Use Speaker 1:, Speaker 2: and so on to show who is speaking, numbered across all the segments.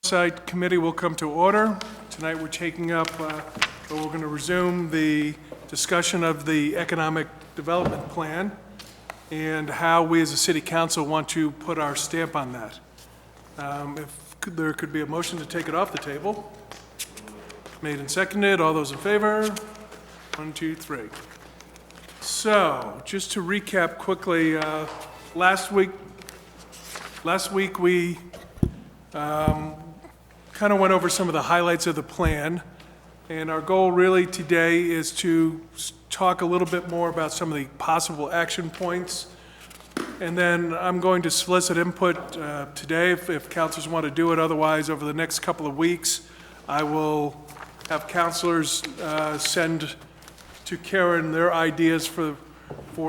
Speaker 1: Oversight Committee will come to order. Tonight we're taking up, we're going to resume the discussion of the Economic Development Plan and how we as a City Council want to put our stamp on that. If there could be a motion to take it off the table. Made and seconded. All those in favor? 1, 2, 3. So, just to recap quickly, last week we kind of went over some of the highlights of the plan, and our goal really today is to talk a little bit more about some of the possible action points, and then I'm going to solicit input today if councilors want to do it. Otherwise, over the next couple of weeks, I will have councilors send to Karen their ideas for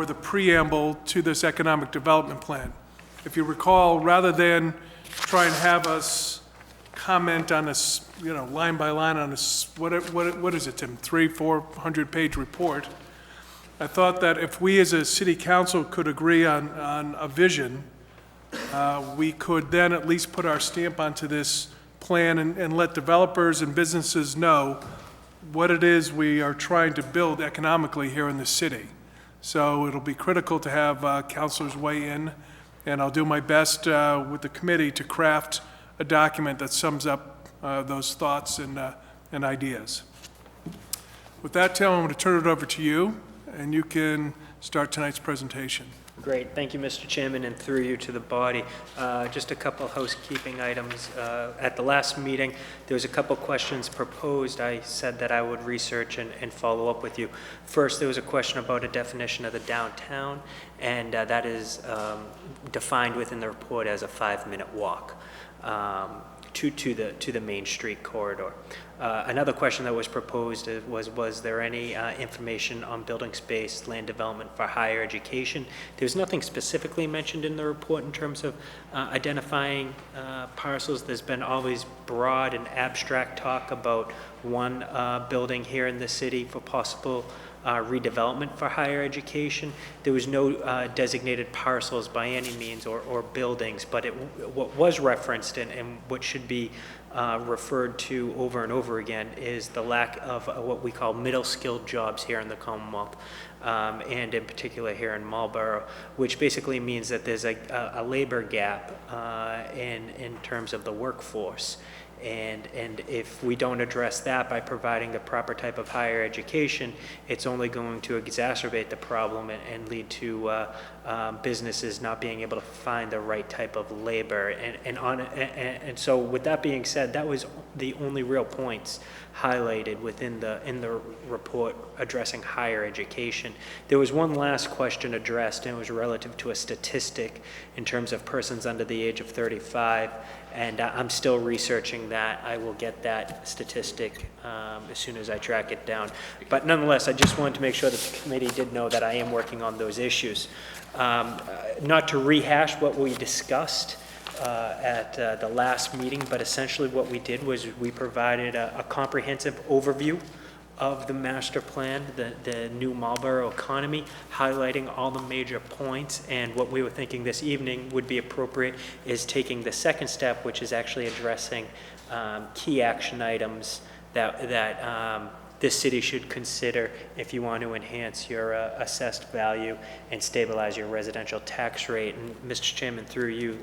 Speaker 1: the preamble to this economic development plan. If you recall, rather than try and have us comment on this, line by line on this, what is it, Tim, 300-400 page report, I thought that if we as a city council could agree on a vision, we could then at least put our stamp onto this plan and let developers and businesses know what it is we are trying to build economically here in the city. So it'll be critical to have councilors weigh in, and I'll do my best with the committee to craft a document that sums up those thoughts and ideas. With that, Tim, I'm going to turn it over to you, and you can start tonight's presentation.
Speaker 2: Great. Thank you, Mr. Chairman, and through you to the body. Just a couple housekeeping items. At the last meeting, there was a couple questions proposed. I said that I would research and follow up with you. First, there was a question about a definition of the downtown, and that is defined within the report as a 5-minute walk to the Main Street corridor. Another question that was proposed was there any information on building space, land development for higher education? There's nothing specifically mentioned in the report in terms of identifying parcels. There's been always broad and abstract talk about one building here in the city for possible redevelopment for higher education. There was no designated parcels by any means or buildings, but what was referenced and what should be referred to over and over again is the lack of what we call middle skilled jobs here in the Commonwealth, and in particular here in Marlborough, which basically means that there's a labor gap in terms of the workforce. And if we don't address that by providing the proper type of higher education, it's only going to exacerbate the problem and lead to businesses not being able to find the right type of labor. And so with that being said, that was the only real points highlighted in the report addressing higher education. There was one last question addressed, and it was relative to a statistic in terms of persons under the age of 35. And I'm still researching that. I will get that statistic as soon as I track it down. But nonetheless, I just wanted to make sure that the committee did know that I am working on those issues. Not to rehash what we discussed at the last meeting, but essentially what we did was we provided a comprehensive overview of the master plan, the new Marlborough economy, highlighting all the major points. And what we were thinking this evening would be appropriate is taking the second step, which is actually addressing key action items that this city should consider if you want to enhance your assessed value and stabilize your residential tax rate. And Mr. Chairman, through you,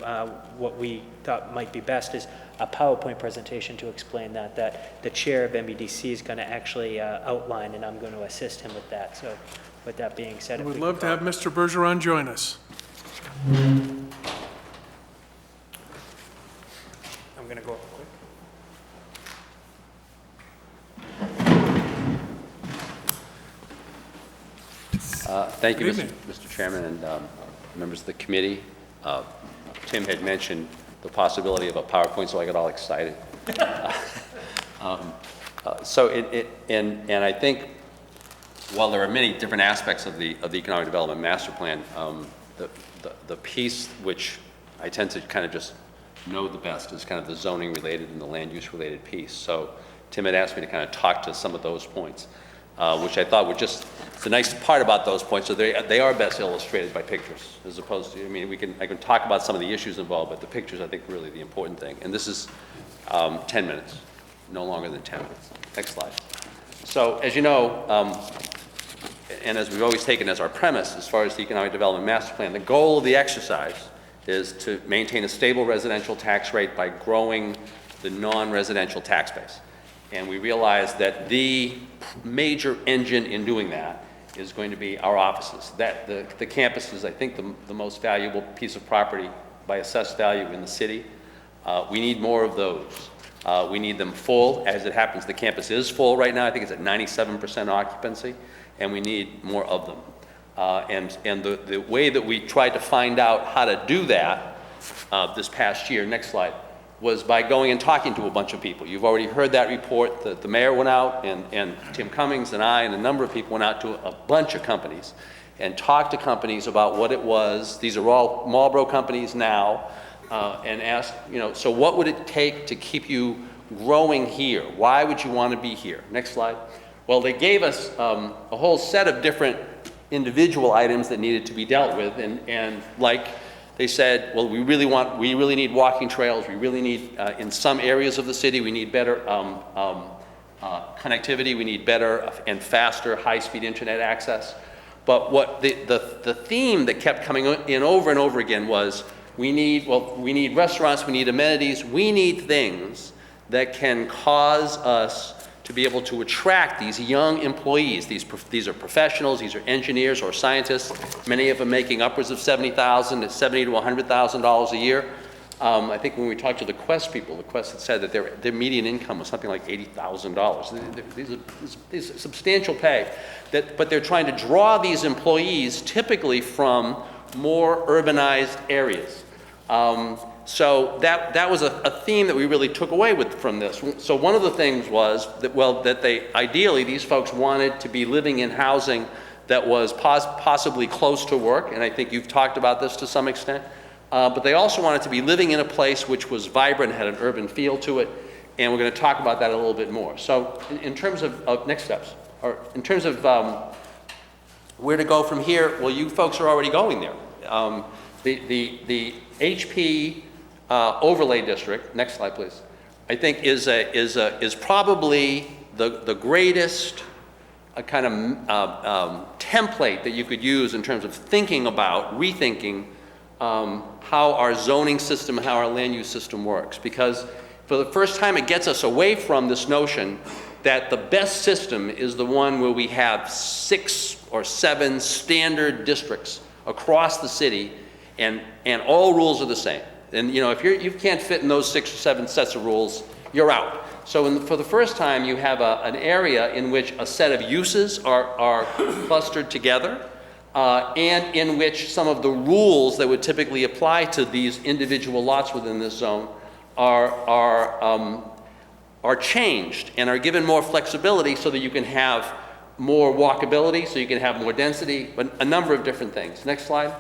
Speaker 2: what we thought might be best is a PowerPoint presentation to explain that the chair of MEDC is going to actually outline, and I'm going to assist him with that. So with that being said,
Speaker 1: we'd love to have Mr. Bergeron join us.
Speaker 2: I'm going to go up quick.
Speaker 3: Thank you, Mr. Chairman, and members of the committee. Tim had mentioned the possibility of a PowerPoint, so I got all excited. And I think while there are many different aspects of the economic development master plan, the piece which I tend to kind of just know the best is kind of the zoning related and the land use related piece. So Tim had asked me to kind of talk to some of those points, which I thought were just the nice part about those points. So they are best illustrated by pictures, as opposed to, I mean, I can talk about some of the issues involved, but the pictures I think are really the important thing. And this is 10 minutes, no longer than 10 minutes. Next slide. So as you know, and as we've always taken as our premise as far as the Economic Development Master Plan, the goal of the exercise is to maintain a stable residential tax rate by growing the non-residential tax base. And we realize that the major engine in doing that is going to be our offices. That the campus is, I think, the most valuable piece of property by assessed value in the city. We need more of those. We need them full. As it happens, the campus is full right now. I think it's at 97% occupancy, and we need more of them. And the way that we tried to find out how to do that this past year, next slide, was by going and talking to a bunch of people. You've already heard that report. The mayor went out, and Tim Cummings and I and a number of people went out to a bunch of companies and talked to companies about what it was. These are all Marlboro companies now, and asked, so what would it take to keep you growing here? Why would you want to be here? Next slide. Well, they gave us a whole set of different individual items that needed to be dealt with, and like they said, well, we really need walking trails. We really need, in some areas of the city, we need better connectivity. We need better and faster high-speed internet access. But what the theme that kept coming in over and over again was, we need restaurants, we need amenities, we need things that can cause us to be able to attract these young employees. These are professionals, these are engineers or scientists, many of them making upwards of $70,000 to $70,000 to $100,000 a year. I think when we talked to the Quest people, the Quest had said that their median income was something like $80,000. These are substantial pay, but they're trying to draw these employees typically from more urbanized areas. So that was a theme that we really took away from this. So one of the things was that ideally these folks wanted to be living in housing that was possibly close to work, and I think you've talked about this to some extent. But they also wanted to be living in a place which was vibrant, had an urban feel to it, and we're going to talk about that a little bit more. So in terms of next steps, or in terms of where to go from here, well, you folks are already going there. The HP overlay district, next slide please, I think is probably the greatest kind of template that you could use in terms of thinking about, rethinking how our zoning system, how our land use system works. Because for the first time it gets us away from this notion that the best system is the one where we have 6 or 7 standard districts across the city, and all rules are the same. And if you can't fit in those 6 or 7 sets of rules, you're out. So for the first time, you have an area in which a set of uses are clustered together, and in which some of the rules that would typically apply to these individual lots within this zone are changed and are given more flexibility so that you can have more walkability, so you can have more density, but a number of different things. Next slide.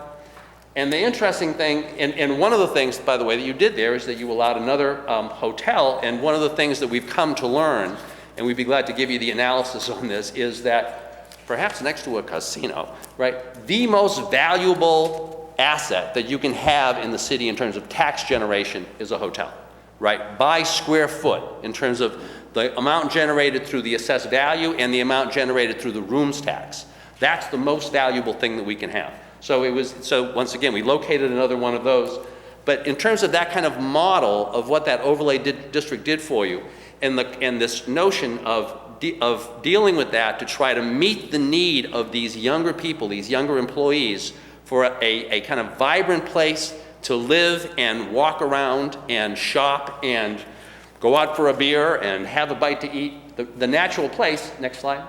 Speaker 3: And the interesting thing, and one of the things, by the way, that you did there is that you allowed another hotel, and one of the things that we've come to learn, and we'd be glad to give you the analysis on this, is that perhaps next to a casino, right, the most valuable asset that you can have in the city in terms of tax generation is a hotel, right, by square foot, in terms of the amount generated through the assessed value and the amount generated through the rooms tax. That's the most valuable thing that we can have. So once again, we located another one of those. But in terms of that kind of model of what that overlay district did for you, and this notion of dealing with that to try to meet the need of these younger people, these younger employees, for a kind of vibrant place to live and walk around and shop and go out for a beer and have a bite to eat. The natural place, next slide,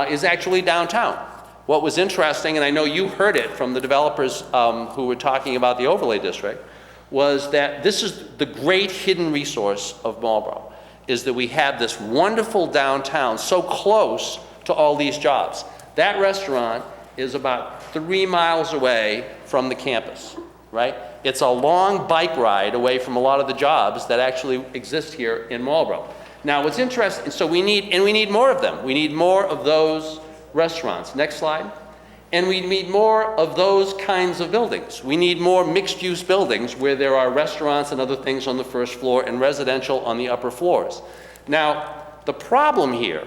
Speaker 3: is actually downtown. What was interesting, and I know you heard it from the developers who were talking about the overlay district, was that this is the great hidden resource of Marlboro, is that we have this wonderful downtown so close to all these jobs. That restaurant is about 3 miles away from the campus, right? It's a long bike ride away from a lot of the jobs that actually exist here in Marlboro. Now what's interesting, so we need more of them. We need more of those restaurants. Next slide. And we need more of those kinds of buildings. We need more mixed-use buildings where there are restaurants and other things on the first floor and residential on the upper floors. Now, the problem here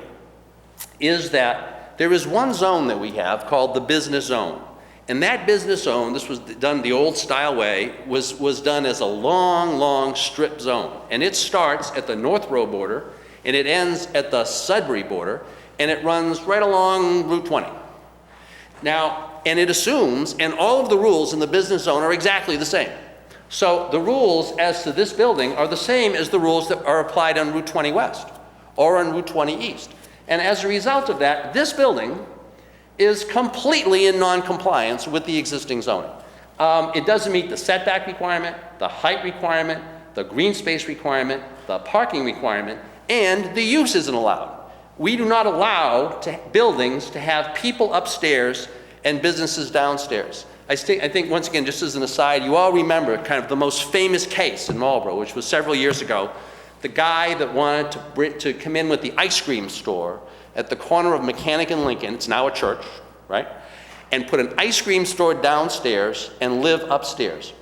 Speaker 3: is that there is one zone that we have called the business zone. And that business zone, this was done the old style way, was done as a long, long strip zone. And it starts at the North Row border, and it ends at the Sudbury border, and it runs right along Route 20. Now, and it assumes, and all of the rules in the business zone are exactly the same. So the rules as to this building are the same as the rules that are applied on Route 20 West or on Route 20 East. And as a result of that, this building is completely in non-compliance with the existing zoning. It doesn't meet the setback requirement, the height requirement, the green space requirement, the parking requirement, and the use isn't allowed. We do not allow buildings to have people upstairs and businesses downstairs. I think, once again, just as an aside, you all remember kind of the most famous case in Marlborough, which was several years ago, the guy that wanted to come in with the ice cream store at the corner of Mechanic and Lincoln, it's now a church, right? And put an ice cream store downstairs and live upstairs.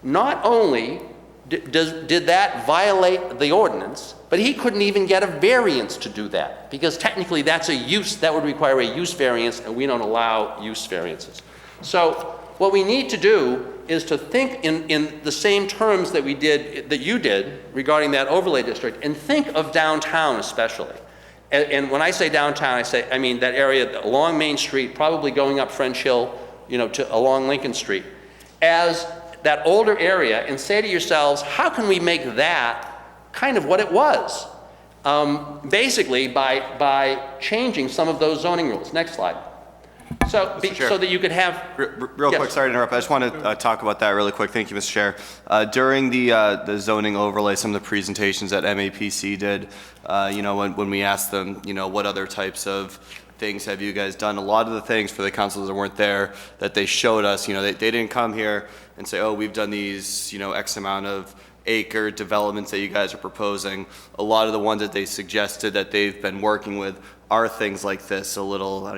Speaker 3: Not only did that violate the ordinance, but he couldn't even get a variance to do that, because technically that's a use, that would require a use variance, and we don't allow use variances. So what we need to do is to think in the same terms that you did regarding that overlay district, and think of downtown especially. And when I say downtown, I mean that area along Main Street, probably going up French Hill, along Lincoln Street, as that older area, and say to yourselves, how can we make that kind of what it was? Basically by changing some of those zoning rules. Next slide. So, so that you could have...
Speaker 4: Real quick, sorry to interrupt. I just want to talk about that really quick. Thank you, Mr. Chair. During the zoning overlay, some of the presentations that MAPC did, when we asked them, what other types of things have you guys done? A lot of the things, for the councilors that weren't there, that they showed us, they didn't come here and say, oh, we've done these, X amount of acre developments that you guys are proposing. A lot of the ones that they suggested that they've been working with are things like this, a little,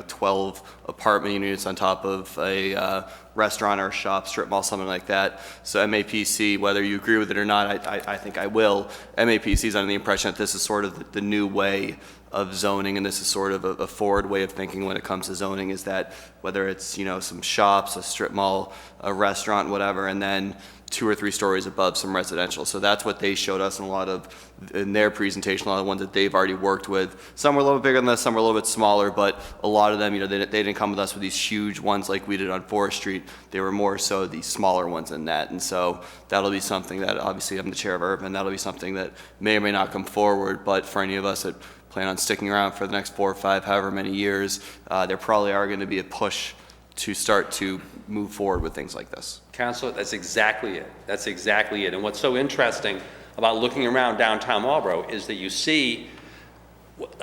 Speaker 4: 12 apartment units on top of a restaurant or shop, strip mall, something like that. So MAPC, whether you agree with it or not, I think I will, MAPC is under the impression that this is sort of the new way of zoning, and this is sort of a forward way of thinking when it comes to zoning, is that whether it's, some shops, a strip mall, a restaurant, whatever, and then 2 or 3 stories above some residential. So that's what they showed us in their presentation, a lot of the ones that they've already worked with. Some were a little bit bigger than this, some were a little bit smaller, but a lot of them, they didn't come with us with these huge ones like we did on Forest Street. They were more so these smaller ones than that. And so that'll be something that, obviously I'm the chair of Urban, that'll be something that may or may not come forward, but for any of us that plan on sticking around for the next 4 or 5, however many years, there probably are going to be a push to start to move forward with things like this.
Speaker 3: Councilor, that's exactly it. That's exactly it. And what's so interesting about looking around downtown Marlborough is that you see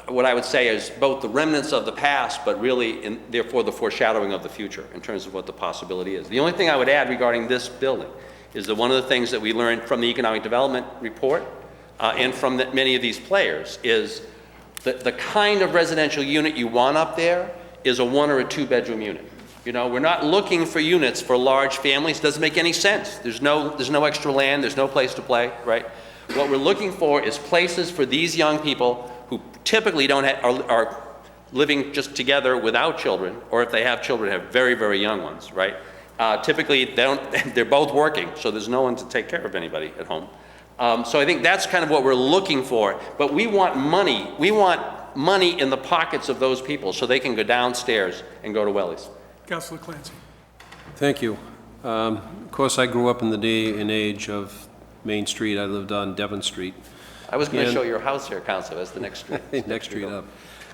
Speaker 3: what I would say is both the remnants of the past, but really, therefore, the foreshadowing of the future in terms of what the possibility is. The only thing I would add regarding this building is that one of the things that we learned from the Economic Development Report and from many of these players is that the kind of residential unit you want up there is a 1 or a 2 bedroom unit. We're not looking for units for large families. Doesn't make any sense. There's no extra land. There's no place to play, right? What we're looking for is places for these young people who typically are living just together without children, or if they have children, have very, very young ones, right? Typically, they're both working, so there's no one to take care of anybody at home. So I think that's kind of what we're looking for. But we want money. We want money in the pockets of those people so they can go downstairs and go to Welly's.
Speaker 1: Councilor Clancy.
Speaker 5: Thank you. Of course, I grew up in the day and age of Main Street. I lived on Devon Street.
Speaker 3: I was going to show your house here, Councilor, as the next street.
Speaker 5: Next street up.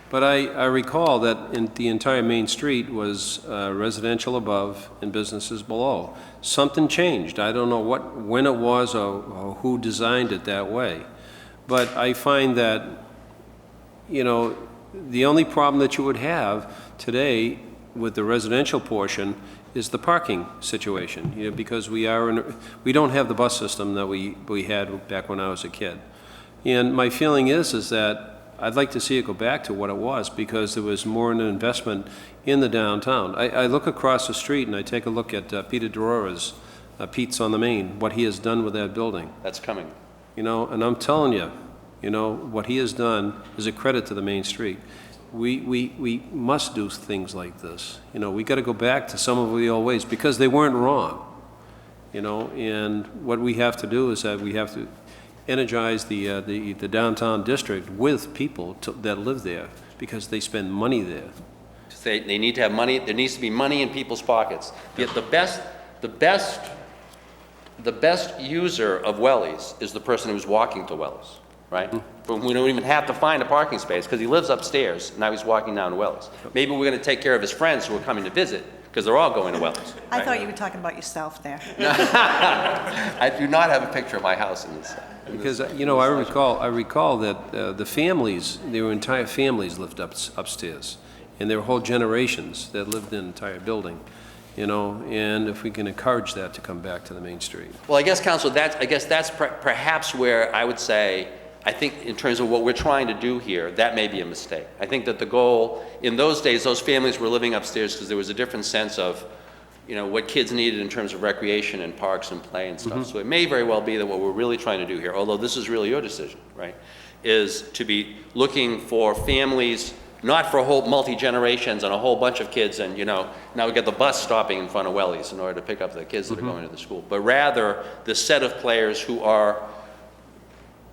Speaker 5: But I recall that the entire Main Street was residential above and businesses below. Something changed. I don't know when it was or who designed it that way. But I find that, the only problem that you would have today with the residential portion is the parking situation, because we don't have the bus system that we had back when I was a kid. And my feeling is that I'd like to see it go back to what it was, because there was more an investment in the downtown. I look across the street and I take a look at Peter DeRora's Pete's on the Main, what he has done with that building.
Speaker 3: That's coming.
Speaker 5: You know, and I'm telling you, you know, what he has done is a credit to the Main Street. We must do things like this. You know, we got to go back to some of the old ways, because they weren't wrong. You know, and what we have to do is that we have to energize the downtown district with people that live there, because they spend money there.
Speaker 3: They need to have money. There needs to be money in people's pockets. The best user of Wellies is the person who's walking to Wellies, right? But we don't even have to find a parking space because he lives upstairs, and now he's walking down to Wellies. Maybe we're going to take care of his friends who are coming to visit, because they're all going to Wellies.
Speaker 6: I
Speaker 3: right?
Speaker 6: thought you were talking about yourself there.
Speaker 3: I do not have a picture of my house in this.
Speaker 5: Because, you know, I recall that the families, their entire families lived upstairs, and there were whole generations that lived in the entire building, you know, and if we can encourage that to come back to the Main Street.
Speaker 3: Well, I guess, Council, that's perhaps where I would say, I think in terms of what we're trying to do here, that may be a mistake. I think that the goal, in those days, those families were living upstairs because there was a different sense of, you know, what kids needed in terms of recreation and parks and play and stuff. So it may very well be that what we're really trying to do here, although this is really your decision, right, is to be looking for families, not for a whole multi-generations and a whole bunch of kids and, you know, now we got the bus stopping in front of Wellies in order to pick up the kids that are going to the school, but rather the set of players who are,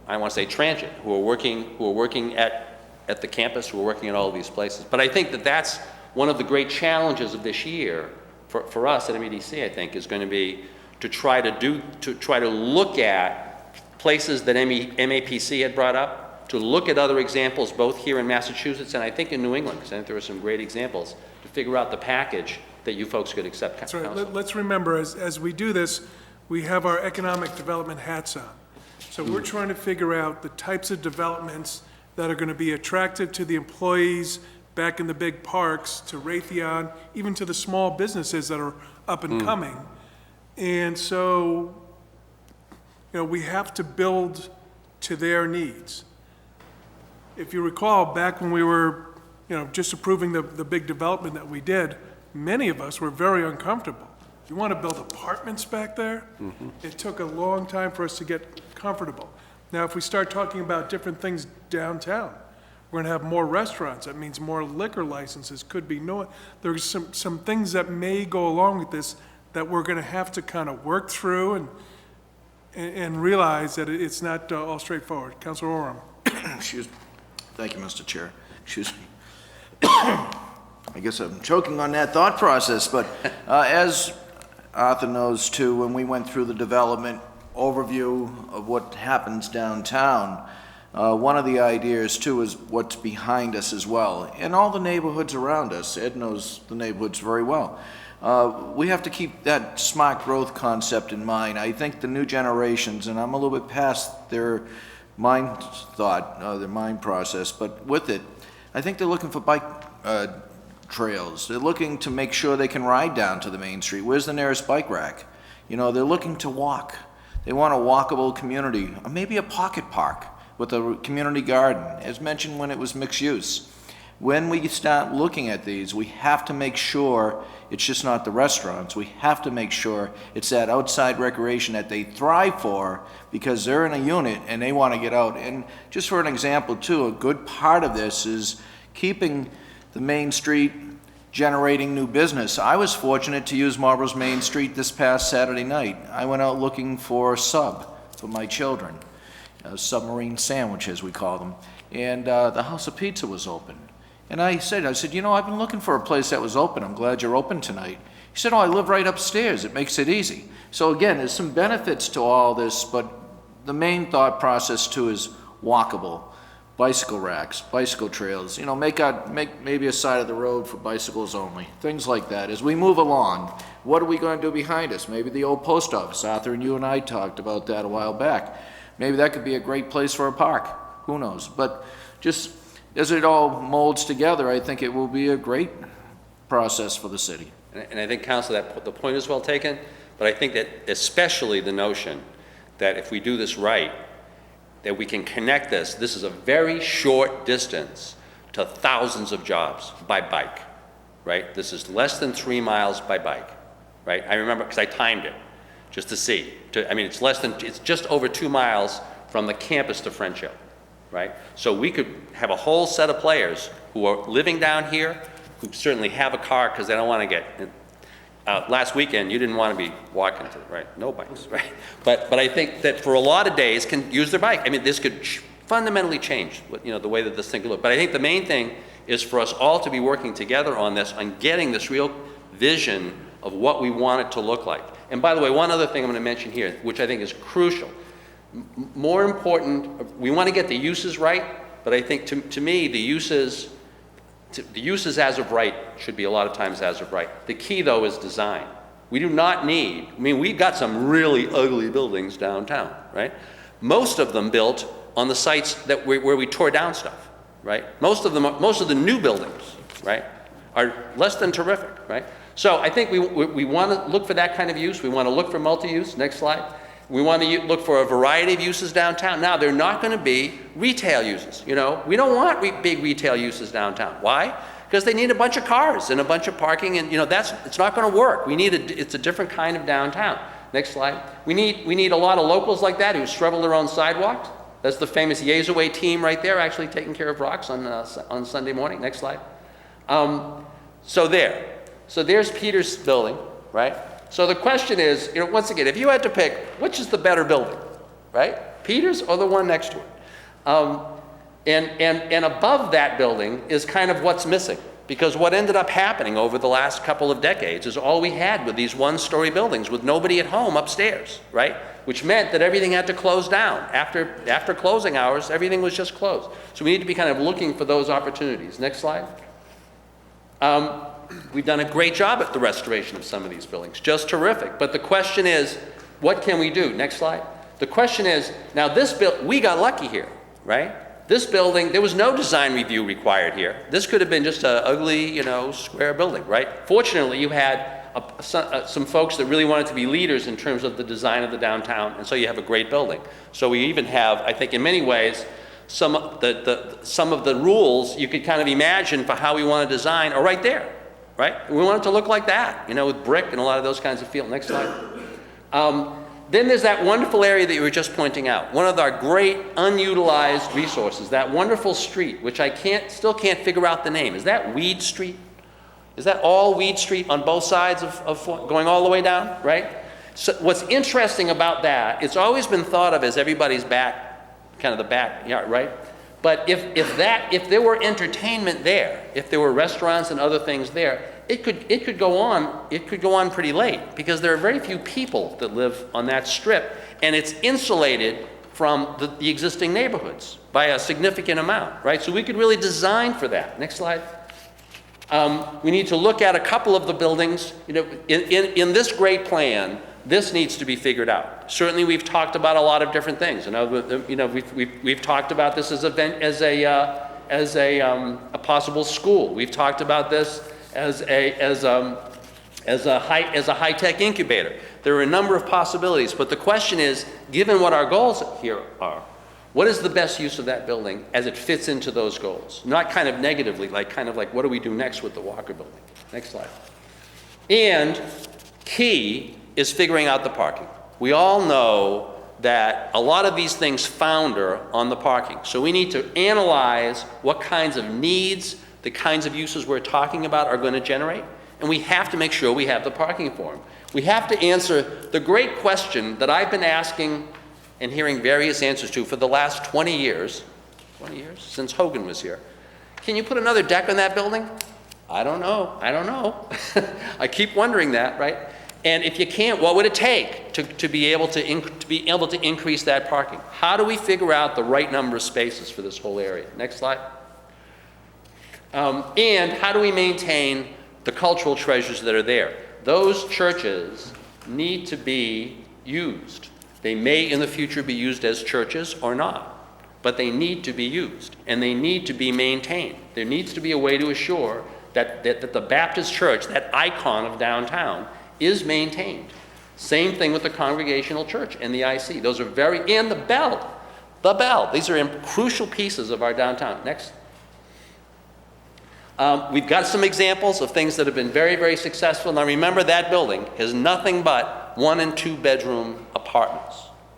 Speaker 3: I want to say transient, who are working at the campus, who are working at all of these places. But I think that that's one of the great challenges of this year for us at MEDC, I think, is going to be to try to look at places that MAPC had brought up, to look at other examples both here in Massachusetts and I think in New England, because I think there are some great examples, to figure out the package that you folks could accept.
Speaker 1: That's right. Let's remember, as we do this, we have our economic development hats on. So we're trying to figure out the types of developments that are going to be attractive to the employees back in the big parks, to Raytheon, even to the small businesses that are up and coming. And so, you know, we have to build to their needs. If you recall, back when we were, you know, just approving the big development that we did, many of us were very uncomfortable. You want to build apartments back there? It took a long time for us to get comfortable. Now, if we start talking about different things downtown, we're going to have more restaurants. That means more liquor licenses. Could be there's some things that may go along with this that we're going to have to kind of work through and realize that it's not all straightforward. Councilor Oram.
Speaker 7: Excuse me. Thank you, Mr. Chair. Excuse me. I guess I'm choking on that thought process, but as Arthur knows too, when we went through the development overview of what happens downtown, one of the ideas too is what's behind us as well, and all the neighborhoods around us. Ed knows the neighborhoods very well. We have to keep that smart growth concept in mind. I think the new generations, and I'm a little bit past their mind thought, their mind process, but with it, I think they're looking for bike trails. They're looking to make sure they can ride down to the Main Street. Where's the nearest bike rack? You know, they're looking to walk. They want a walkable community, or maybe a pocket park with a community garden, as mentioned when it was mixed use. When we start looking at these, we have to make sure it's just not the restaurants. We have to make sure it's that outside recreation that they thrive for, because they're in a unit and they want to get out. And just for an example too, a good part of this is keeping the Main Street generating new business. I was fortunate to use Marlboro's Main Street this past Saturday night. I went out looking for a sub for my children, a submarine sandwich as we call them, and the House of Pizza was open. And I said, you know, I've been looking for a place that was open. I'm glad you're open tonight. He said, oh, I live right upstairs. It makes it easy. So again, there's some benefits to all this, but the main thought process too is walkable. Bicycle racks, bicycle trails, you know, make maybe a side of the road for bicycles only, things like that. As we move along, what are we going to do behind us? Maybe the old post office. Arthur and you and I talked about that a while back. Maybe that could be a great place for a park. Who knows? But just as it all molds together, I think it will be a great process for the city.
Speaker 3: And I think, Council, that the point is well taken, but I think that especially the notion that if we do this right, that we can connect this. This is a very short distance to thousands of jobs by bike, right? This is less than 3 miles by bike, right? I remember, because I timed it, just to see. I mean, it's just over 2 miles from the campus to French Hill, right? So we could have a whole set of players who are living down here, who certainly have a car because they don't want to get, last weekend, you didn't want to be walking to, right? No bikes, right? But I think that for a lot of days can use their bike. I mean, this could fundamentally change, the way that this thing could look. But I think the main thing is for us all to be working together on this, on getting this real vision of what we want it to look like. And by the way, one other thing I'm going to mention here, which I think is crucial. More important, we want to get the uses right, but I think to me, the uses as of right should be a lot of times as of right. The key, though, is design. We do not need, I mean, we've got some really ugly buildings downtown, right? Most of them built on the sites where we tore down stuff, right? Most of the new buildings, right, are less than terrific, right? So I think we want to look for that kind of use. We want to look for multi-use. Next slide. We want to look for a variety of uses downtown. Now, they're not going to be retail uses. We don't want big retail uses downtown. Why? Because they need a bunch of cars and a bunch of parking, and it's not going to work. It's a different kind of downtown. Next slide. We need a lot of locals like that who shovel their own sidewalks. That's the famous Yazaway team right there, actually taking care of rocks on Sunday morning. Next slide. So there's Peter's building, right? So the question is, once again, if you had to pick, which is the better building, right? Peter's or the one next to it? And above that building is kind of what's missing. Because what ended up happening over the last couple of decades is all we had with these one-story buildings with nobody at home upstairs, right? Which meant that everything had to close down. After closing hours, everything was just closed. So we need to be kind of looking for those opportunities. Next slide. We've done a great job at the restoration of some of these buildings, just terrific. But the question is, what can we do? Next slide. The question is, now we got lucky here, right? This building, there was no design review required here. This could have been just an ugly, square building, right? Fortunately, you had some folks that really wanted to be leaders in terms of the design of the downtown, and so you have a great building. So we even have, I think in many ways, some of the rules you could kind of imagine for how we want to design are right there, right? We want it to look like that, with brick and a lot of those kinds of feel. Next slide. Then there's that wonderful area that you were just pointing out, one of our great unutilized resources, that wonderful street, which I still can't figure out the name. Is that Weed Street? Is that all Weed Street on both sides of going all the way down, right? So what's interesting about that, it's always been thought of as everybody's back, kind of the backyard, right? But if there were entertainment there, if there were restaurants and other things there, it could go on pretty late, because there are very few people that live on that strip, and it's insulated from the existing neighborhoods by a significant amount, right? So we could really design for that. Next slide. We need to look at a couple of the buildings. In this great plan, this needs to be figured out. Certainly, we've talked about a lot of different things. We've talked about this as a possible school. We've talked about this as a high-tech incubator. There are a number of possibilities, but the question is, given what our goals here are, what is the best use of that building as it fits into those goals? Not kind of negatively, like what do we do next with the Walker building? Next slide. And key is figuring out the parking. We all know that a lot of these things founder on the parking. So we need to analyze what kinds of needs, the kinds of uses we're talking about are going to generate, and we have to make sure we have the parking for them. We have to answer the great question that I've been asking and hearing various answers to for the last 20 years, since Hogan was here. Can you put another deck on that building? I don't know. I keep wondering that, right? And if you can't, what would it take to be able to increase that parking? How do we figure out the right number of spaces for this whole area? Next slide. And how do we maintain the cultural treasures that are there? Those churches need to be used. They may in the future be used as churches or not, but they need to be used, and they need to be maintained. There needs to be a way to assure that the Baptist church, that icon of downtown, is maintained. Same thing with the Congregational Church and the IC. Those are and the bell. The Bell. These are crucial pieces of our downtown. Next. We've got some examples of things that have been very, very successful. Now remember, that building is nothing but 1 and 2 bedroom apartments,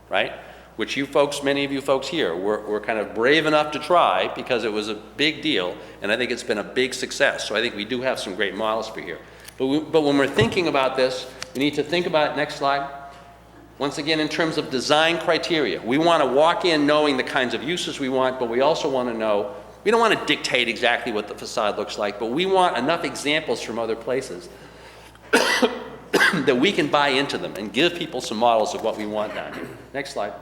Speaker 3: right? Which you folks, many of you folks here, were kind of brave enough to try because it was a big deal, and I think it's been a big success. So I think we do have some great models for here. But when we're thinking about this, we need to think about, next slide, once again in terms of design criteria. We want to walk in knowing the kinds of uses we want, but we also want to know, we don't want to dictate exactly what the facade looks like, but we want enough examples from other places that we can buy into them and give people some models of what we want down here. Next slide.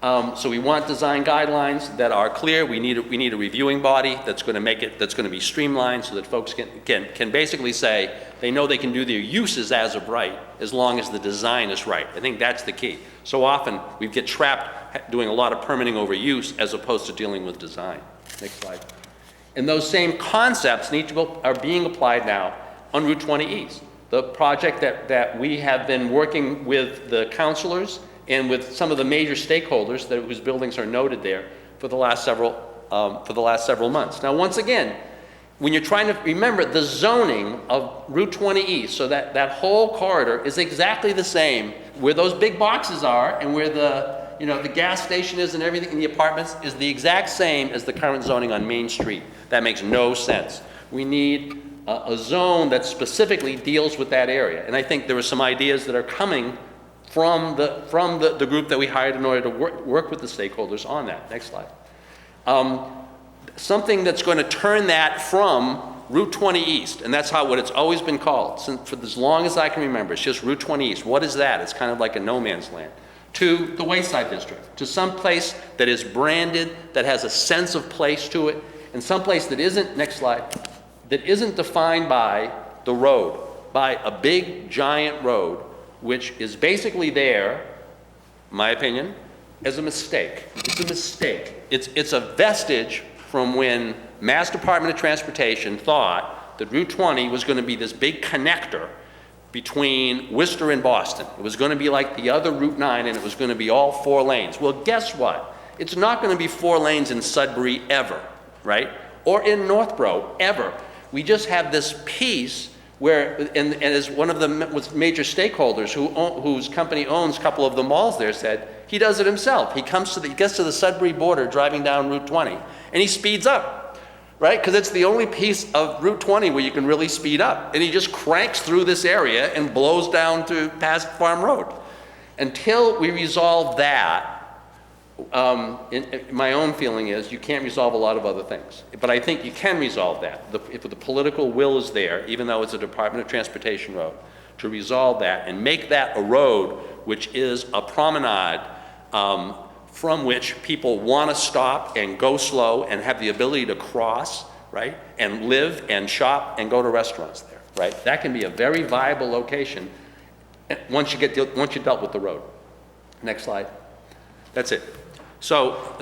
Speaker 3: So we want design guidelines that are clear. We need a reviewing body that's going to make it, that's going to be streamlined so that folks can basically say they know they can do their uses as of right as long as the design is right. I think that's the key. So often we get trapped doing a lot of permitting over use as opposed to dealing with design. Next slide. And those same concepts are being applied now on Route 20 East. The project that we have been working with the councilors and with some of the major stakeholders whose buildings are noted there for the last several months. Now, once again, when you're trying to remember the zoning of Route 20 East, so that whole corridor is exactly the same where those big boxes are and where the gas station is and everything in the apartments is the exact same as the current zoning on Main Street. That makes no sense. We need a zone that specifically deals with that area. And I think there are some ideas that are coming from the group that we hired in order to work with the stakeholders on that. Next slide. Something that's going to turn that from Route 20 East, and that's what it's always been called for as long as I can remember. It's just Route 20 East. What is that? It's kind of like a no man's land. To the Wayside District, to some place that is branded, that has a sense of place to it, and some place that isn't, next slide, that isn't defined by the road, by a big giant road, which is basically there, in my opinion, as a mistake. It's a mistake. It's a vestige from when Mass Department of Transportation thought that Route 20 was going to be this big connector between Worcester and Boston. It was going to be like the other Route 9, and it was going to be all 4 lanes. Well, guess what? It's not going to be 4 lanes in Sudbury ever, right? Or in Northborough ever. We just have this piece where, and as one of the major stakeholders whose company owns a couple of the malls there said, he does it himself. He gets to the Sudbury border driving down Route 20, and he speeds up, right? Because it's the only piece of Route 20 where you can really speed up. And he just cranks through this area and blows down to past Farm Road. Until we resolve that, my own feeling is you can't resolve a lot of other things. But I think you can resolve that. If the political will is there, even though it's a Department of Transportation road, to resolve that and make that a road which is a promenade from which people want to stop and go slow and have the ability to cross, right? And live and shop and go to restaurants there, right? That can be a very viable location once you dealt with the road. Next slide. That's it. So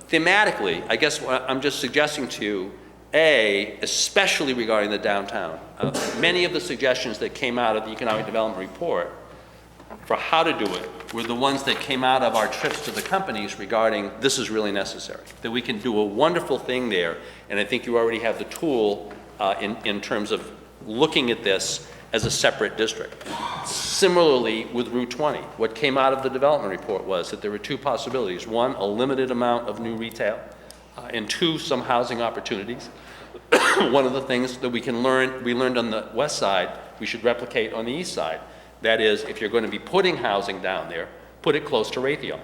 Speaker 3: thematically, I guess what I'm just suggesting to you, especially regarding the downtown, many of the suggestions that came out of the Economic Development Report for how to do it were the ones that came out of our trips to the companies regarding this is really necessary, that we can do a wonderful thing there, and I think you already have the tool in terms of looking at this as a separate district. Similarly with Route 20, what came out of the development report was that there were 2 possibilities. 1, a limited amount of new retail, and 2, some housing opportunities. One of the things that we learned on the west side, we should replicate on the east side. That is, if you're going to be putting housing down there, put it close to Raytheon,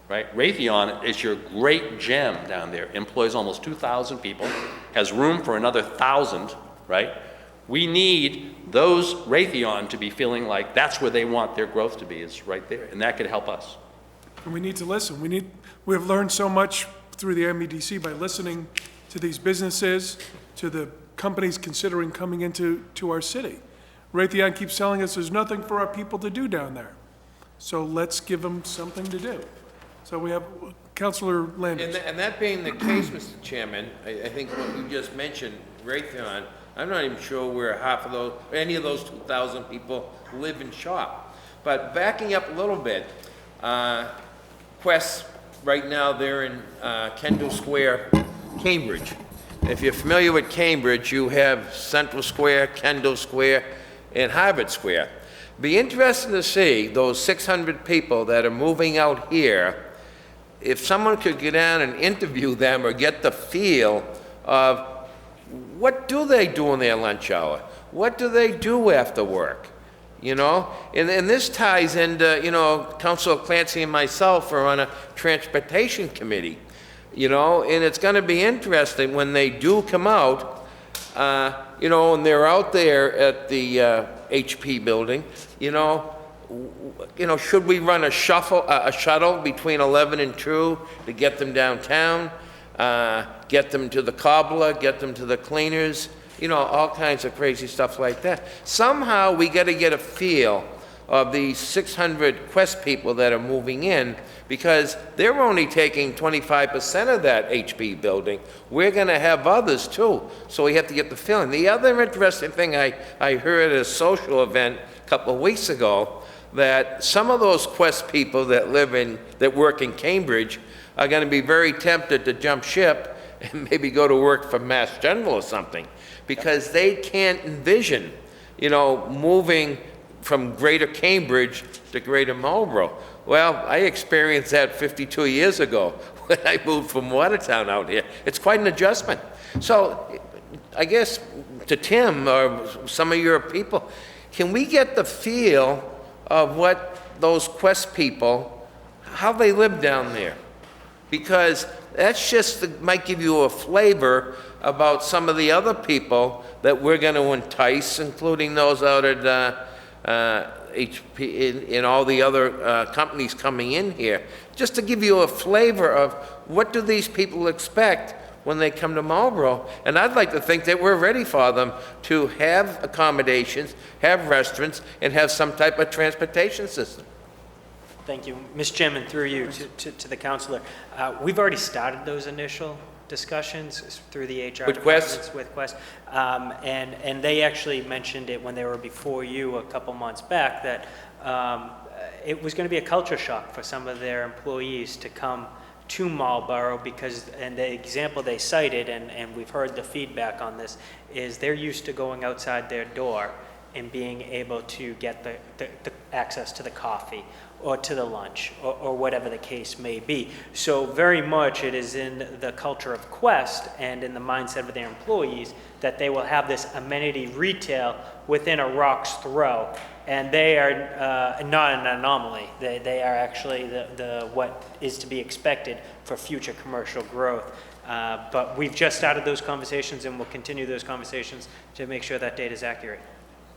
Speaker 3: right? Raytheon is your great gem down there, employs almost 2,000 people, has room for another 1,000, right? We need those Raytheon to be feeling like that's where they want their growth to be, is right there, and that could help us.
Speaker 1: And we need to listen. We've learned so much through the MEDC by listening to these businesses, to the companies considering coming into our city. Raytheon keeps telling us there's nothing for our people to do down there. So let's give them something to do. So we have Councilor Landers.
Speaker 8: And that being the case, Mr. Chairman, I think what you just mentioned, Raytheon, I'm not even sure where any of those 2,000 people live and shop. But backing up a little bit, Quest right now, they're in Kendall Square, Cambridge. If you're familiar with Cambridge, you have Central Square, Kendall Square, and Harvard Square. Be interesting to see those 600 people that are moving out here, if someone could get down and interview them or get the feel of what do they do in their lunch hour? What do they do after work? You know, and this ties into, you know, Councilor Clancy and myself are on a transportation committee, you know, and it's going to be interesting when they do come out, you know, and they're out there at the HP building, you know, should we run a shuttle between 11 and 2 to get them downtown, get them to the cobbler, get them to the cleaners, you know, all kinds of crazy stuff like that. Somehow we got to get a feel of these 600 Quest people that are moving in, because they're only taking 25% of that HP building. We're going to have others too, so we have to get the feeling. The other interesting thing I heard at a social event a couple of weeks ago, that some of those Quest people that work in Cambridge are going to be very tempted to jump ship and maybe go to work for Mass General or something, because they can't envision, you know, moving from Greater Cambridge to Greater Marlborough. Well, I experienced that 52 years ago when I moved from Watertown out here. It's quite an adjustment. So I guess to Tim or some of your people, can we get the feel of what those Quest people, how they live down there? Because that's just might give you a flavor about some of the other people that we're going to entice, including those out at HP and all the other companies coming in here, just to give you a flavor of what do these people expect when they come to Marlborough. And I'd like to think that we're ready for them to have accommodations, have restaurants, and have some type of transportation system.
Speaker 2: Thank you. Mr. Chairman, through you to the councilor. We've already started those initial discussions through the HR
Speaker 8: With Quest?
Speaker 2: With Quest. And they actually mentioned it when they were before you a couple months back, that it was going to be a culture shock for some of their employees to come to Marlborough, because, and the example they cited, and we've heard the feedback on this, is they're used to going outside their door and being able to get the access to the coffee or to the lunch or whatever the case may be. So very much it is in the culture of Quest and in the mindset of their employees that they will have this amenity retail within a rock's throw. And they are not an anomaly. They are actually the what is to be expected for future commercial growth. But we've just started those conversations, and we'll continue those conversations to make sure that data is accurate.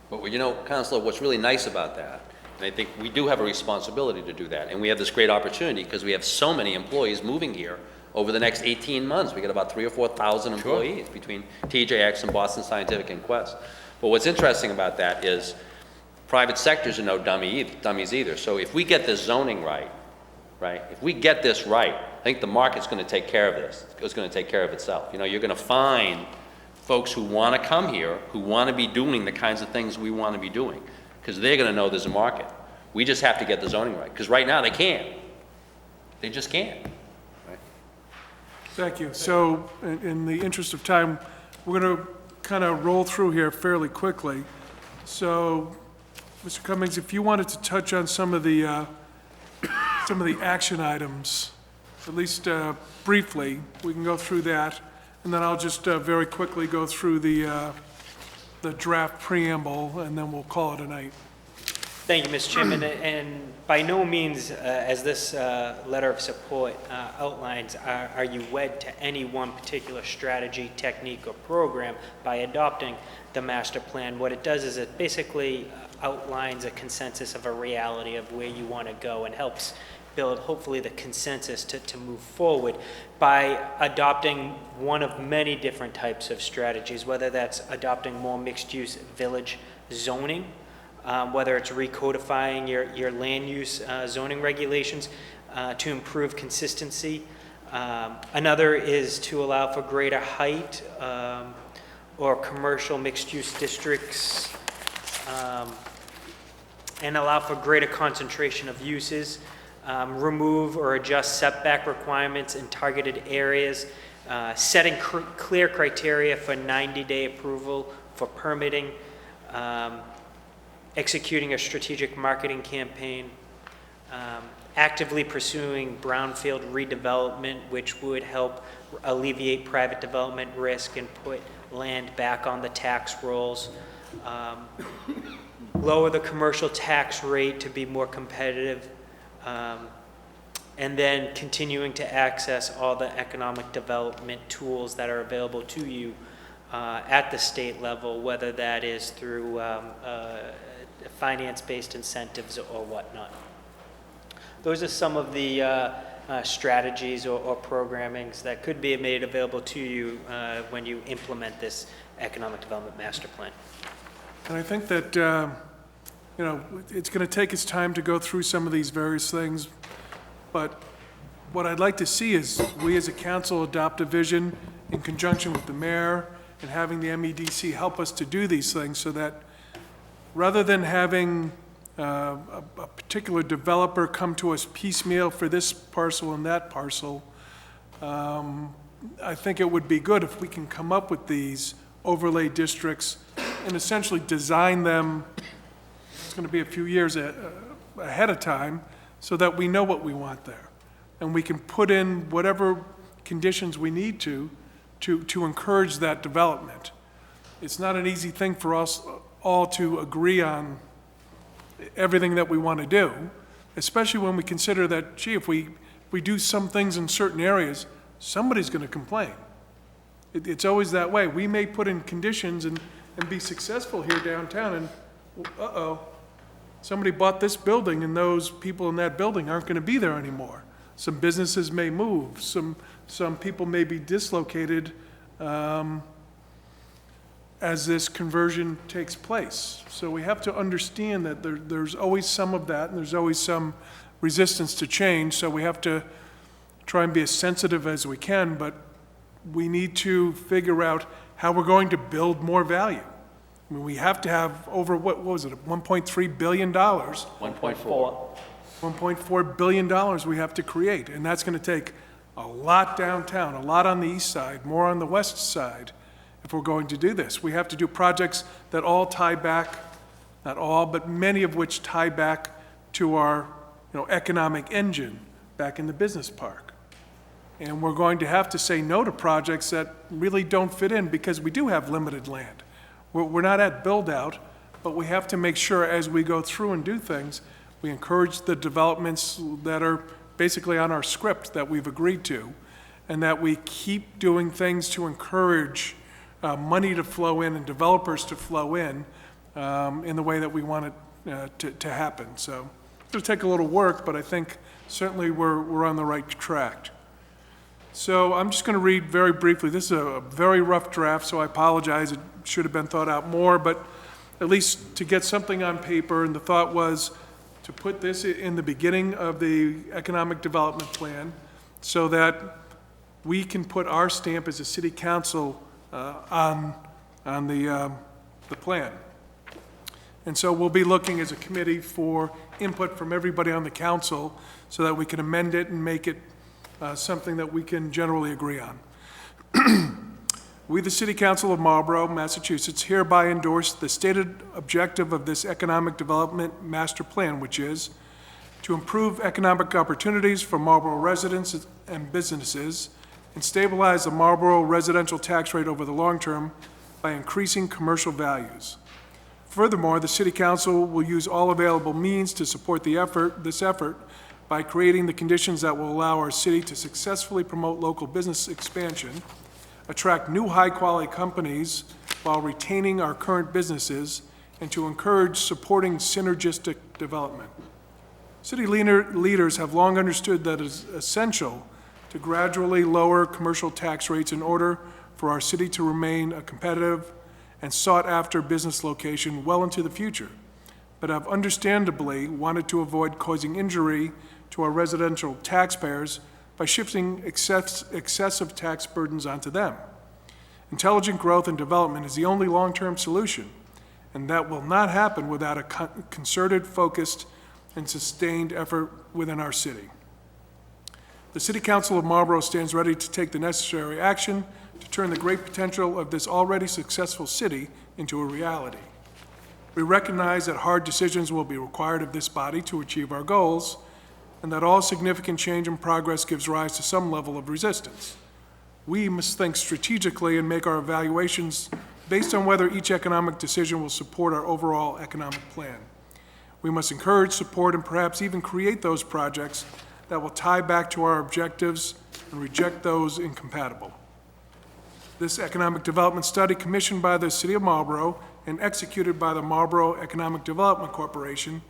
Speaker 3: But you know, Councilor, what's really nice about that, and I think we do have a responsibility to do that, and we have this great opportunity because we have so many employees moving here over the next 18 months. We got about 3,000 or 4,000 employees between TJX and Boston Scientific and Quest. But what's interesting about that is private sectors are no dummies either. So if we get this zoning right, if we get this right, I think the market's going to take care of this. It's going to take care of itself. You know, you're going to find folks who want to come here, who want to be doing the kinds of things we want to be doing, because they're going to know there's a market. We just have to get the zoning right, because right now they can't. They just can't. Right?
Speaker 1: Thank you. So in the interest of time, we're going to kind of roll through here fairly quickly. So, Mr. Cummings, if you wanted to touch on some of the action items, at least briefly, we can go through that, and then I'll just very quickly go through the draft preamble, and then we'll call it a night.
Speaker 2: Thank you, Mr. Chairman. And by no means, as this letter of support outlines, are you wed to any one particular strategy, technique, or program by adopting the master plan. What it does is it basically outlines a consensus of a reality of where you want to go and helps build, hopefully, the consensus to move forward by adopting one of many different types of strategies, whether that's adopting more mixed-use village zoning, whether it's recodifying your land use zoning regulations to improve consistency. Another is to allow for greater height or commercial mixed-use districts and allow for greater concentration of uses. remove or adjust setback requirements in targeted areas, setting clear criteria for 90-day approval for permitting, executing a strategic marketing campaign, actively pursuing brownfield redevelopment, which would help alleviate private development risk and put land back on the tax rolls, lower the commercial tax rate to be more competitive, and then continuing to access all the economic development tools that are available to you at the state level, whether that is through finance-based incentives or whatnot. Those are some of the strategies or programmings that could be made available to you when you implement this economic development master plan.
Speaker 1: And I think that, you know, it's going to take its time to go through some of these various things, but what I'd like to see is we as a council adopt a vision in conjunction with the mayor and having the MEDC help us to do these things so that rather than having a particular developer come to us piecemeal for this parcel and that parcel, I think it would be good if we can come up with these overlay districts and essentially design them. It's going to be a few years ahead of time so that we know what we want there. And we can put in whatever conditions we need to encourage that development. It's not an easy thing for us all to agree on everything that we want to do, especially when we consider that, gee, if we do some things in certain areas, somebody's going to complain. It's always that way. We may put in conditions and be successful here downtown, and uh-oh, somebody bought this building, and those people in that building aren't going to be there anymore. Some businesses may move. Some people may be dislocated as this conversion takes place. So we have to understand that there's always some of that, and there's always some resistance to change, so we have to try and be as sensitive as we can, but we need to figure out how we're going to build more value. I mean, we have to have over, what was it, $1.3 billion?
Speaker 3: 1.4.
Speaker 1: $1.4 billion we have to create, and that's going to take a lot downtown, a lot on the east side, more on the west side, if we're going to do this. We have to do projects that all tie back, not all, but many of which tie back to our, economic engine back in the business park. And we're going to have to say no to projects that really don't fit in because we do have limited land. We're not at build-out, but we have to make sure as we go through and do things, we encourage the developments that are basically on our script that we've agreed to, and that we keep doing things to encourage money to flow in and developers to flow in the way that we want it to happen. So it's going to take a little work, but I think certainly we're on the right track. So I'm just going to read very briefly. This is a very rough draft, so I apologize. It should have been thought out more, but at least to get something on paper, and the thought was to put this in the beginning of the economic development plan so that we can put our stamp as a city council on the plan. And so we'll be looking as a committee for input from everybody on the council so that we can amend it and make it something that we can generally agree on. We, the City Council of Marlborough, Massachusetts, hereby endorse the stated objective of this economic development master plan, which is to improve economic opportunities for Marlborough residents and businesses and stabilize the Marlborough residential tax rate over the long term by increasing commercial values. Furthermore, the City Council will use all available means to support this effort by creating the conditions that will allow our city to successfully promote local business expansion, attract new high-quality companies while retaining our current businesses, and to encourage supporting synergistic development. City leaders have long understood that it is essential to gradually lower commercial tax rates in order for our city to remain a competitive and sought-after business location well into the future, but have understandably wanted to avoid causing injury to our residential taxpayers by shifting excessive tax burdens onto them. Intelligent growth and development is the only long-term solution, and that will not happen without a concerted, focused, and sustained effort within our city. The City Council of Marlborough stands ready to take the necessary action to turn the great potential of this already successful city into a reality. We recognize that hard decisions will be required of this body to achieve our goals, and that all significant change and progress gives rise to some level of resistance. We must think strategically and make our evaluations based on whether each economic decision will support our overall economic plan. We must encourage, support, and perhaps even create those projects that will tie back to our objectives and reject those incompatible. This economic development study, commissioned by the City of Marlborough and executed by the Marlborough Economic Development Corporation,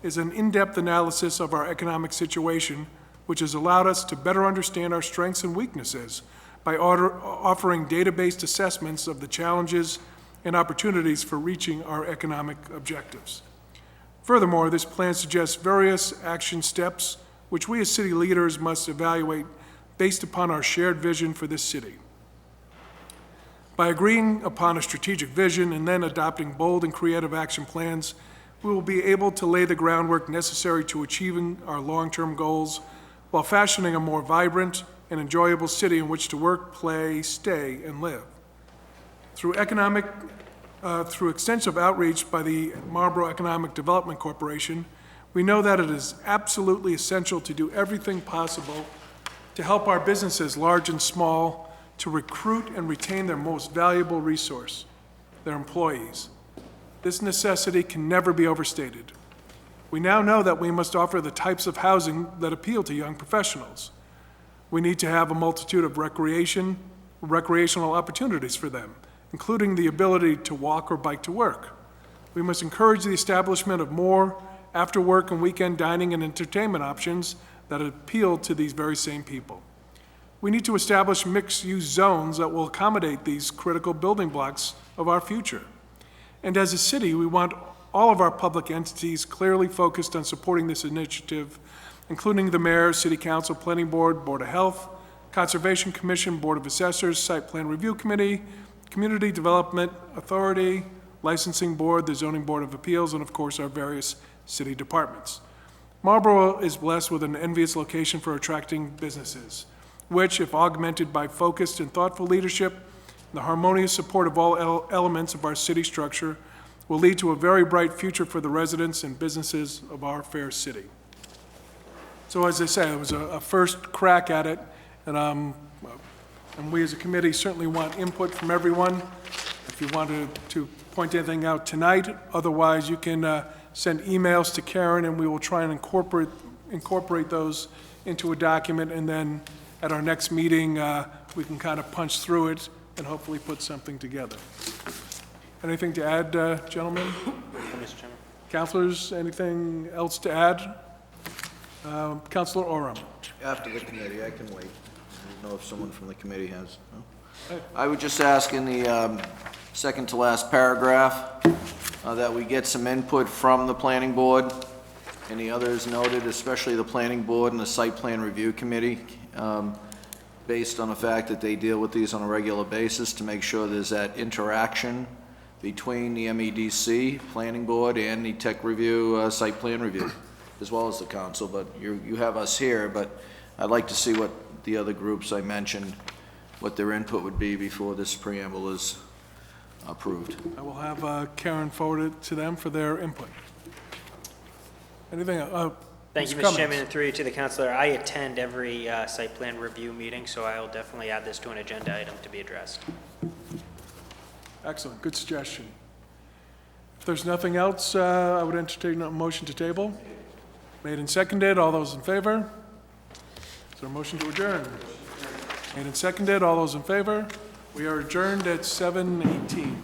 Speaker 1: is an in-depth analysis of our economic situation, which has allowed us to better understand our strengths and weaknesses by offering data-based assessments of the challenges and opportunities for reaching our economic objectives. Furthermore, this plan suggests various action steps which we as city leaders must evaluate based upon our shared vision for this city. By agreeing upon a strategic vision and then adopting bold and creative action plans, we will be able to lay the groundwork necessary to achieving our long-term goals while fashioning a more vibrant and enjoyable city in which to work, play, stay, and live. Through extensive outreach by the Marlborough Economic Development Corporation, we know that it is absolutely essential to do everything possible to help our businesses, large and small, to recruit and retain their most valuable resource, their employees. This necessity can never be overstated. We now know that we must offer the types of housing that appeal to young professionals. We need to have a multitude of recreational opportunities for them, including the ability to walk or bike to work. We must encourage the establishment of more after-work and weekend dining and entertainment options that appeal to these very same people. We need to establish mixed-use zones that will accommodate these critical building blocks of our future. And as a city, we want all of our public entities clearly focused on supporting this initiative, including the mayor, city council, planning board, board of health, conservation commission, board of assessors, site plan review committee, community development authority, licensing board, the zoning board of appeals, and of course our various city departments. Marlborough is blessed with an envious location for attracting businesses, which, if augmented by focused and thoughtful leadership, the harmonious support of all elements of our city structure, will lead to a very bright future for the residents and businesses of our fair city. So as I say, it was a first crack at it, and we as a committee certainly want input from everyone. If you want to point anything out tonight, otherwise you can send emails to Karen and we will try and incorporate those into a document, and then at our next meeting, we can kind of punch through it and hopefully put something together. Anything to add, gentlemen?
Speaker 2: Mr. Chairman.
Speaker 1: Councilors, anything else to add? Councilor Oram.
Speaker 7: After the committee, I can wait. I don't know if someone from the committee has. No? I would just ask in the second to last paragraph that we get some input from the planning board and the others noted, especially the planning board and the site plan review committee, based on the fact that they deal with these on a regular basis, to make sure there's that interaction between the MEDC, planning board, and the tech review, site plan review, as well as the council. But you have us here, but I'd like to see what the other groups I mentioned, what their input would be before this preamble is approved.
Speaker 1: I will have Karen forward it to them for their input. Anything else?
Speaker 2: Thank you, Mr. Chairman, and through you to the councilor. I attend every site plan review meeting, so I will definitely add this to an agenda item to be addressed.
Speaker 1: Excellent, good suggestion. If there's nothing else, I would entertain a motion to table. Made and seconded, all those in favor? Is there a motion to adjourn? Made and seconded, all those in favor? We are adjourned at 7:18.